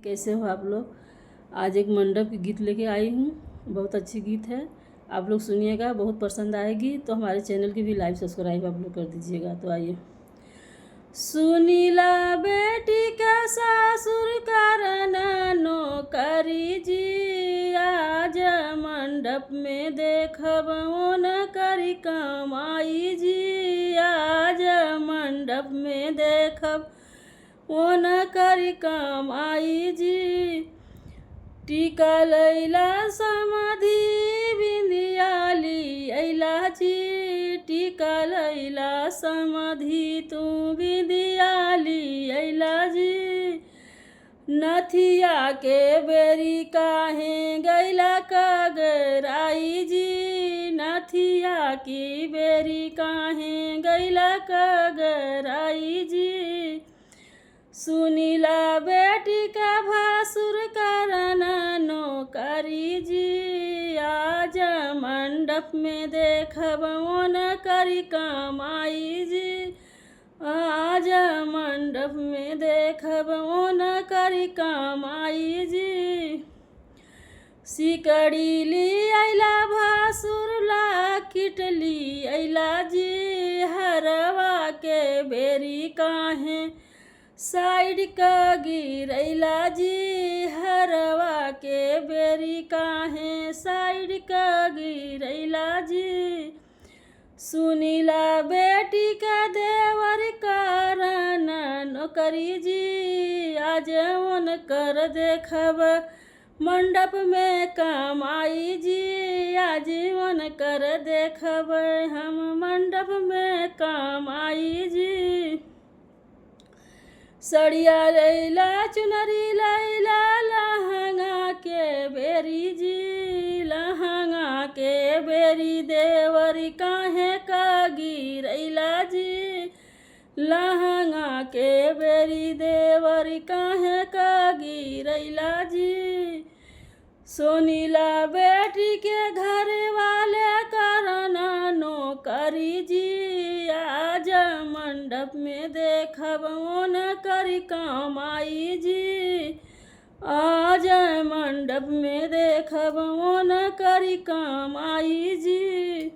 कैसे हो आप लोग। आज एक मंडप की गीत लेके आई हूँ। बहुत अच्छी गीत है, आप लोग सुनिएगा, बहुत पसंद आएगी। तो हमारे चैनल की भी लाइक सब्सक्राइब आप लोग कर दीजिएगा। तो आइए। सुनीला बेटी का सासुर करना नौकरी जी, आज मंडप में देखब वो न करी कमाई जी, आज मंडप में देखब वो न करी कमाई जी। टीका लैला समाधि बिंदियाली अइला जी, टीका लैला समाधि तू बिंदियाली अइला जी। नथिया के बेरी काहे गैला कगराई जी, नथिया की बेरी काहे गैला कगराई जी। सुनीला बेटी का भासुर करना नौकरी जी, आज मंडप में देखब वो न करी कमाई जी, आज मंडप में देखब वो न करी कमाई जी। सिकड़ी ली अइला भासुर ला किटली अइला जी, हरवा के बेरी काहे साइड का गिरैला जी, हरवा के बेरी काहे साइड का गिरैला जी। सुनीला बेटी का देवर कारण नौकरी जी, आज मन कर देखब मंडप में कमाई जी, आज मन कर देखब हम मंडप में कमाई जी। सड़िया लैला चुनरी लैला लहंगा के बेरी जी, लहंगा के बेरी देवरी काहे का गिरैला जी, लहंगा के बेरी देवरी काहे का गिरैला जी। सोनीला बेटी के घर वाले करना नौकरी जी, आज मंडप में देखब वो न करी कमाई जी, आज मंडप में देखब वो न करी कमाई जी।